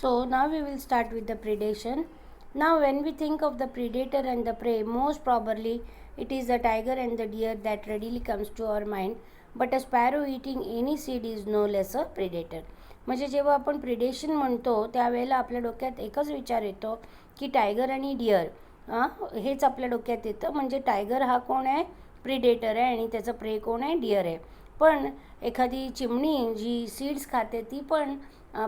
So now we will start with the predation. Now when we think of the predator and the prey, most probably it is the tiger and the deer that readily comes to our mind. But a sparrow eating any seed is no less a predator. म्हणजे जेव्हा आपण predation म्हणतो त्यावेळेला आपल्या डोक्यात एकच विचार येतो की टायगर आणि डिअर हेच आपल्या डोक्यात येतं. म्हणजे टायगर हा कोण आहे? प्रिडेटर आहे आणि त्याचं प्रे कोण आहे? डिअर आहे. पण एखादी चिमणी जी सीड्स खाते ती पण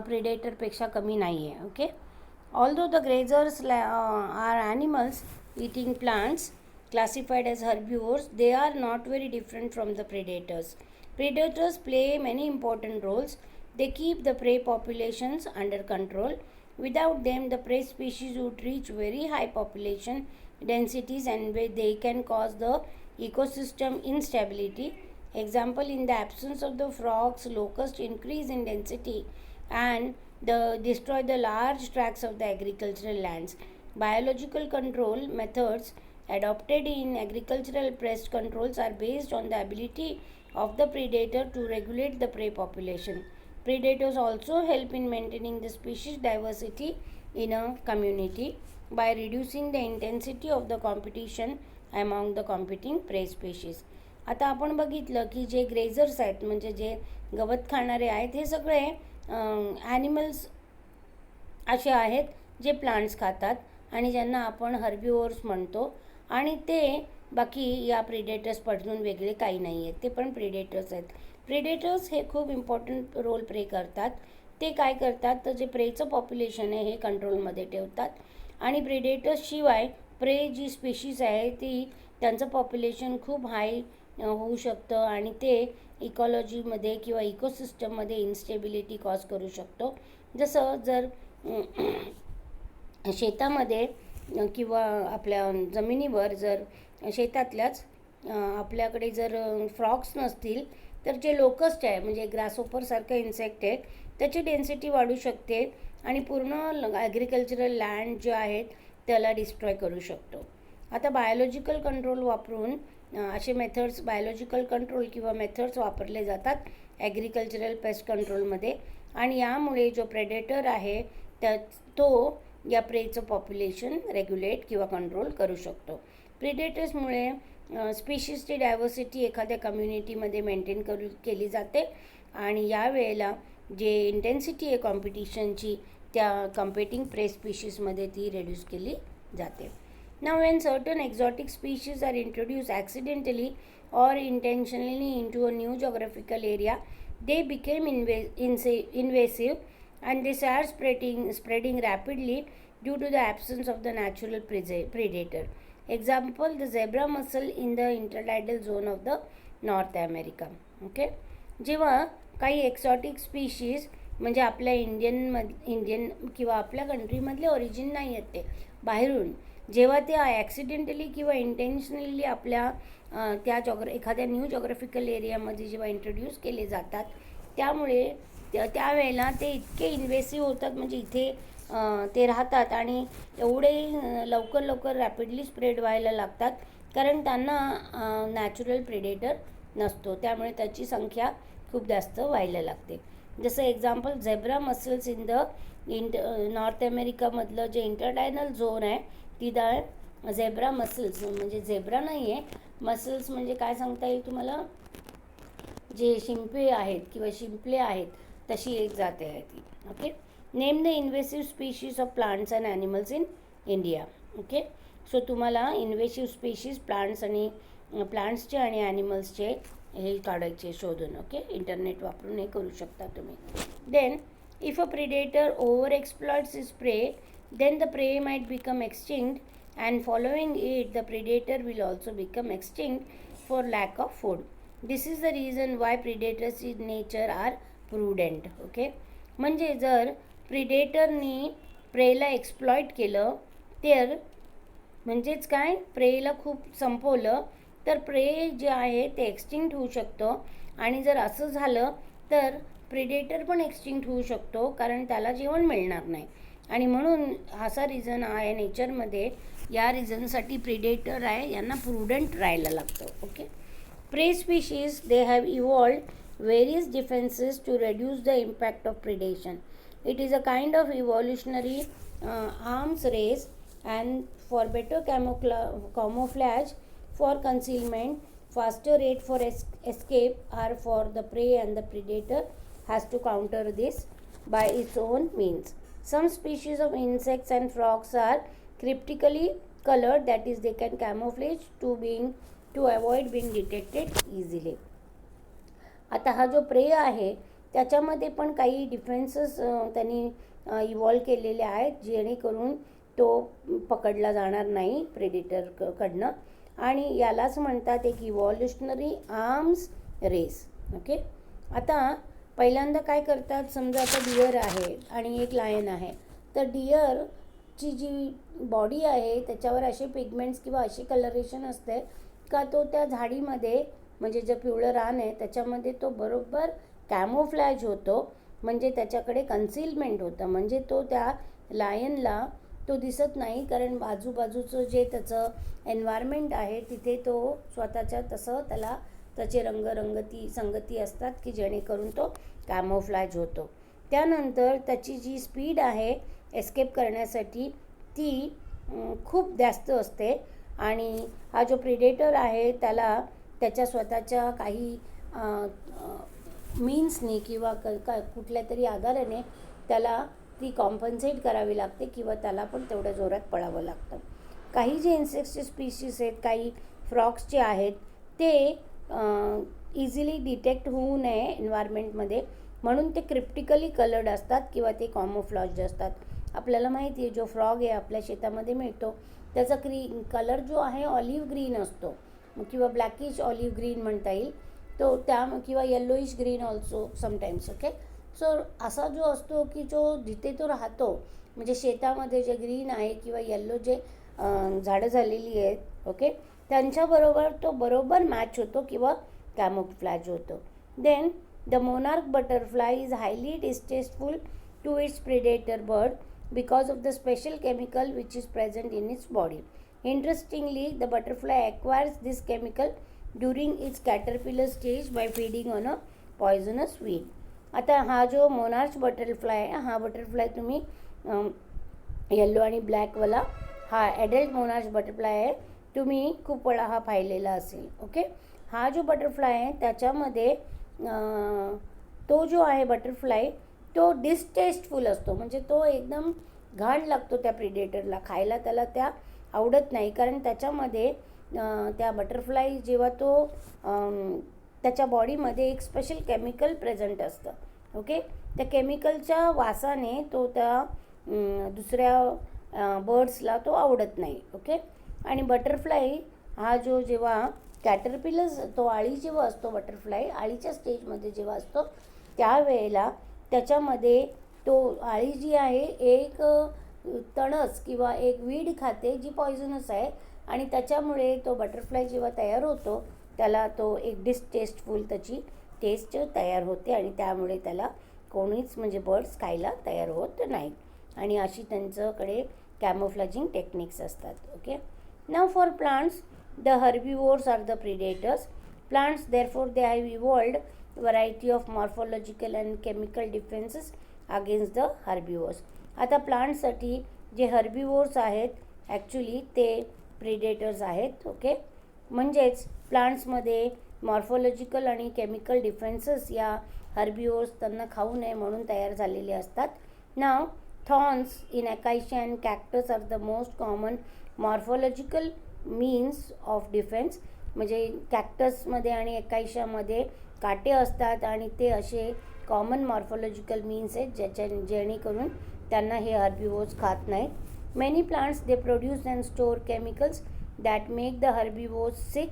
प्रिडेटरपेक्षा कमी नाही आहे. Okay, although the grazers are animals eating plants classified as herbivores, they are not very different from the predators. Predators play many important roles. They keep the prey populations under control. Without them, the prey species would reach very high population densities and they can cause the ecosystem instability. Example, in the absence of the frogs, locusts increase in density and destroy the large tracts of the agricultural lands. Biological control methods adopted in agricultural pest controls are based on the ability of the predator to regulate the prey population. Predators also help in maintaining the species diversity in a community by reducing the intensity of the competition among the competing prey species. आता आपण बघितलं की जे ग्रेझर्स आहेत म्हणजे जे गवत खाणारे आहेत हे सगळे ॲनिमल्स असे आहेत जे प्लांट्स खातात आणि ज्यांना आपण हर्बिवोर्स म्हणतो आणि ते बाकी या प्रिडेटर्सपासून वेगळे काही नाही आहेत, ते पण प्रिडेटर्स आहेत. प्रिडेटर्स हे खूप इम्पॉर्टंट रोल प्ले करतात. ते काय करतात तर जे प्रेचं पॉप्युलेशन आहे हे कंट्रोलमध्ये ठेवतात आणि प्रिडेटर्सशिवाय प्रे जी स्पीशीज आहे ती त्यांचं पॉप्युलेशन खूप हाय होऊ शकतं आणि ते इकॉलॉजीमध्ये किंवा इकोसिस्टममध्ये इन्स्टेबिलिटी कॉज करू शकतो. जसं जर शेतामध्ये किंवा आपल्या जमिनीवर जर शेतातल्याच आपल्याकडे जर फ्रॉक्स नसतील तर जे लोकस्ट आहे म्हणजे ग्रासहोपरसारखं इन्सेक्ट आहे त्याची डेन्सिटी वाढू शकते आणि पूर्ण ॲग्रिकल्चरल लँड जे आहेत त्याला डिस्ट्रॉय करू शकतो. आता बायोलॉजिकल कंट्रोल वापरून असे मेथड्स बायोलॉजिकल कंट्रोल किंवा मेथड्स वापरले जातात ॲग्रिकल्चरल पेस्ट कंट्रोलमध्ये आणि यामुळे जो प्रेडेटर आहे तो या प्रेचं पॉप्युलेशन रेग्युलेट किंवा कंट्रोल करू शकतो. प्रिडेटर्समुळे स्पीशीजची डायव्हर्सिटी एखाद्या कम्युनिटीमध्ये मेंटेन केली जाते आणि यावेळेला जे इंटेन्सिटी आहे कॉम्पिटिशनची त्या कम्पेटिंग प्रे स्पीशीजमध्ये ती रेड्यूस केली जाते. Now when certain exotic species are introduced accidentally or intentionally into a new geographical area, they became invasive and they start spreading rapidly due to the absence of the natural predator. Example, the zebra mussel in the intertidal zone of the North America. Okay, जेव्हा काही exotic species म्हणजे आपल्या Indian किंवा आपल्या कंट्रीमधले origin नाही आहेत ते बाहेरून जेव्हा ते ॲक्सिडेंटली किंवा इंटेन्शनली आपल्या त्या एखाद्या न्यू जॉग्राफिकल एरियामध्ये जेव्हा इंट्रोड्यूस केले जातात त्यामुळे त्यावेळेला ते इतके इन्व्हेसिव्ह होतात म्हणजे इथे ते राहतात आणि एवढे लवकर रॅपिडली स्प्रेड व्हायला लागतात कारण त्यांना नॅचरल प्रेडेटर नसतो त्यामुळे त्याची संख्या खूप जास्त व्हायला लागते. जसं example zebra mussels in the north अमेरिकामधलं जे इंटरडायनल झोन आहे तिथं झेब्रा मसल्स म्हणजे झेब्रा नाही आहे मसल्स म्हणजे काय सांगता येईल तुम्हाला जे शिंपे आहेत किंवा शिंपले आहेत तशी एक जाते आहे ती. Okay, name the invasive species of plants and animals in India. Okay, so तुम्हाला इन्व्हेसिव्ह स्पीशीज प्लांट्सचे आणि ॲनिमल्सचे हे काढायचे शोधून. ओके, इंटरनेट वापरून हे करू शकता तुम्ही. Then if a predator over exploits its prey then the prey might become extinct and following it the predator will also become extinct for lack of food. This is the reason why predators in nature are prudent. Okay, म्हणजे जर प्रिडेटरनी प्रेला exploit केलं तर म्हणजेच काय प्रेला खूप संपवलं तर प्रे जे आहे ते एक्सटिंक्ट होऊ शकतो आणि जर असं झालं तर प्रिडेटर पण एक्सटिंक्ट होऊ शकतो कारण त्याला जेवण मिळणार नाही आणि म्हणून असा रिझन आहे नेचरमध्ये. या रिझनसाठी प्रिडेटर आहे यांना प्रुडंट राहायला लागतं. Okay, prey species they have evolved various defences to reduce the impact of predation. It is a kind of evolutionary arms race, and for better camouflage, for concealment, faster rate for escape, or for the prey, and the predator has to counter this by its own means. Some species of insects and frogs are cryptically colored, that is they can camouflage to avoid being detected easily. आता हा जो प्रे आहे त्याच्यामध्ये पण काही defences त्यांनी evolve केलेले आहेत जेणेकरून तो पकडला जाणार नाही प्रेडिटरकडनं, आणि यालाच म्हणतात एक इव्हॉल्युशनरी आर्म्स रेस. ओके. आता पहिल्यांदा काय करतात, समजा आता डिअर आहे आणि एक लायन आहे, तर डिअरची जी बॉडी आहे त्याच्यावर असे पिगमेंट्स किंवा असे कलरेशन असते का तो त्या झाडीमध्ये म्हणजे जे पिवळं रान आहे त्याच्यामध्ये तो बरोबर कॅमोफ्लॅज होतो, म्हणजे त्याच्याकडे कन्सिलमेंट होतं, म्हणजे तो त्या लायनला तो दिसत नाही, कारण आजूबाजूचं जे त्याचं एन्व्हायरमेंट आहे तिथे तो स्वतःच्या तसं त्याला त्याचे संगती असतात की जेणेकरून तो कॅमोफ्लॅज होतो. त्यानंतर त्याची जी स्पीड आहे एस्केप करण्यासाठी ती खूप जास्त असते, आणि हा जो प्रिडेटर आहे त्याला त्याच्या स्वतःच्या काही मीन्सनी किंवा कुठल्या तरी आधाराने त्याला ती कॉम्पन्सेट करावी लागते किंवा त्याला पण तेवढ्या जोरात पळावं लागतं. काही जे इन्सेक्ट्सचे स्पीशीज आहेत, काही फ्रॉक्सचे आहेत, ते इझिली डिटेक्ट होऊ नये एन्व्हायरमेंटमध्ये म्हणून ते क्रिप्टिकली कलर्ड असतात किंवा ते कॉमोफ्लॉज्ड असतात. आपल्याला माहिती आहे जो फ्रॉग आहे आपल्या शेतामध्ये मिळतो त्याचा कलर जो आहे ऑलिव्ह ग्रीन असतो किंवा ब्लॅकिश ऑलिव्ह ग्रीन म्हणता येईल तो, त्या किंवा yellowish green also sometimes. Okay. So असा जो असतो की जो जिथे तो राहतो म्हणजे शेतामध्ये जे ग्रीन आहे किंवा येल्लो जे झाडं झालेली आहेत, ओके, त्यांच्याबरोबर तो बरोबर मॅच होतो किंवा कॅमोफ्लॅज होतो. Then the monarch butterfly is highly distasteful to its predator bird because of the special chemical which is present in its body. Interestingly, the butterfly acquires this chemical during its caterpillar stage by feeding on a poisonous weed. आता हा जो monarch butterfly आहे, हा butterfly तुम्ही yellow आणि ब्लॅकवाला हा adult monarch butterfly आहे, तुम्ही खूप वेळा हा पाहिलेला असेल. ओके. हा जो बटरफ्लाय आहे त्याच्यामध्ये तो जो आहे बटरफ्लाय तो डिस्टेस्टफुल असतो, म्हणजे तो एकदम घाण लागतो त्या प्रिडेटरला खायला, त्याला त्या आवडत नाही, कारण त्याच्यामध्ये त्या बटरफ्लाय जेव्हा तो त्याच्या बॉडीमध्ये एक स्पेशल केमिकल प्रेझेंट असतं. ओके. त्या केमिकलच्या वासाने तो त्या दुसऱ्या बर्ड्सला तो आवडत नाही. ओके. आणि बटरफ्लाय हा जो जेव्हा कॅटरपिलर्स तो आळी जेव्हा असतो बटरफ्लाय आळीच्या स्टेजमध्ये जेव्हा असतो त्यावेळेला त्याच्यामध्ये तो आळी जी आहे एक तणस किंवा एक वीड खाते जी पॉयझनस आहे, आणि त्याच्यामुळे तो बटरफ्लाय जेव्हा तयार होतो त्याला तो एक डिस्टेस्टफुल त्याची टेस्ट तयार होते, आणि त्यामुळे त्याला कोणीच म्हणजे बर्ड्स खायला तयार होत नाहीत, आणि अशी त्यांच्याकडे कॅमोफ्लॅजिंग टेक्निक्स असतात. Okay. Now for plants, the herbivores are the predators. Plants therefore they have evolved variety of morphological and chemical defences against the herbivores. आता प्लांट्ससाठी जे हर्बिवोर्स आहेत ॲक्च्युली ते प्रिडेटर्स आहेत. ओके. म्हणजेच प्लांट्समध्ये मॉर्फोलॉजिकल आणि केमिकल डिफेन्सेस या हर्बिवोर्स त्यांना खाऊ नये म्हणून तयार झालेले असतात. Now thorns in acacia and cactus are the most common morphological means of defence. म्हणजे कॅक्टसमध्ये आणि अकाशियामध्ये काटे असतात आणि ते असे कॉमन मॉर्फोलॉजिकल मीन्स आहेत जेणेकरून त्यांना हे हर्बिवोर्स खात नाहीत. Many plants they produce and store chemicals that make the herbivores six.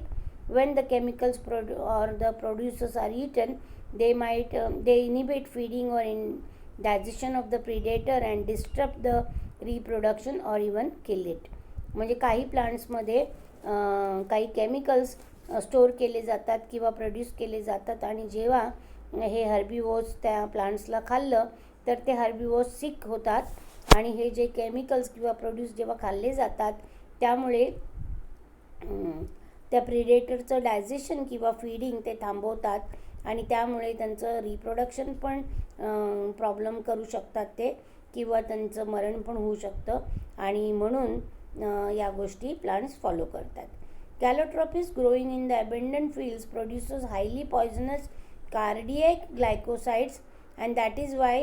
When the chemicals or the producers are eaten, they inhibit feeding or in digestion of the predator and disrupt the reproduction or even kill it. म्हणजे काही प्लांट्समध्ये काही chemicals store केले जातात किंवा produce केले जातात, आणि जेव्हा हे हर्बिवोर्स त्या प्लांट्सला खाल्लं तर ते हर्बिवोर्स सिक होतात, आणि हे जे केमिकल्स किंवा प्रोड्यूस जेव्हा खाल्ले जातात त्यामुळे त्या प्रिडेटरचं डायजेशन किंवा फीडिंग ते थांबवतात, आणि त्यामुळे त्यांचं रिप्रोडक्शन पण प्रॉब्लेम करू शकतात ते, किंवा त्यांचं मरण पण होऊ शकतं. आणि म्हणून या गोष्टी प्लांट्स फॉलो करतात. Calotropis growing in the abandoned fields produces highly poisonous cardiac glycosides, and that is why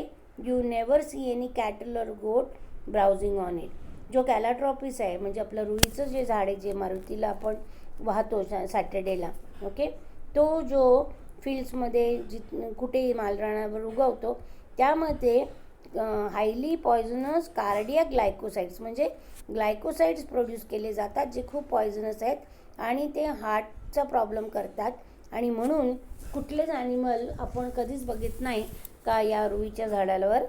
you never see any cattle or goat browsing on it. जो कॅलाट्रॉपिस आहे, म्हणजे आपलं रुईचं जे झाड आहे, जे मारुतीला आपण वाहतो सॅटर्डेला, ओके, तो जो फील्ड्समध्ये कुठेही मालरानावर उगवतो, त्यामध्ये हायली पॉयझनस कार्डियाक ग्लायकोसाइड्स म्हणजे ग्लायकोसाइड्स प्रोड्यूस केले जातात, जे खूप पॉयझनस आहेत आणि ते हार्टचा प्रॉब्लेम करतात. आणि म्हणून कुठलेच ॲनिमल आपण कधीच बघित नाही का या रुईच्या झाडावर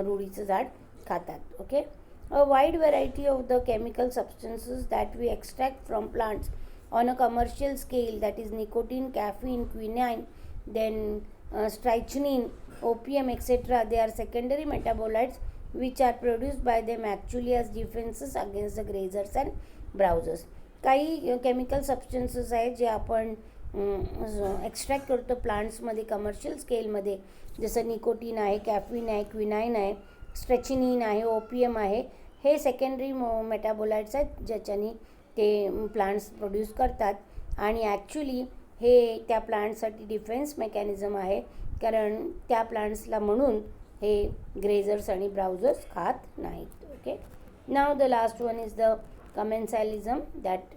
रुईचं झाड खातात. Okay, a wide variety of the chemical substances that we extract from plants on a commercial scale, that is nicotine, caffeine, quinine, then strychnine, opium, etc. They are secondary metabolites which are produced by them actually as defenses against the grazers and browsers. काही chemical substances आहेत जे आपण extract करतो प्लांट्समध्ये commercial स्केलमध्ये, जसं nicotine आहे, caffeine आहे, क्विनाईन आहे, स्ट्रेचिनिन आहे, ओपियम आहे. हे सेकंडरी मेटाबोलाइट्स आहेत ज्याच्यानी ते प्लांट्स प्रोड्यूस करतात. आणि ॲक्च्युली हे त्या प्लांट्ससाठी डिफेन्स मेकॅनिझम आहे, कारण त्या प्लांट्सला म्हणून हे ग्रेझर्स आणि ब्राउझर्स खात नाहीत. Okay, now the last one is the commensalism that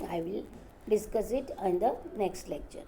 I will discuss it in the next lecture.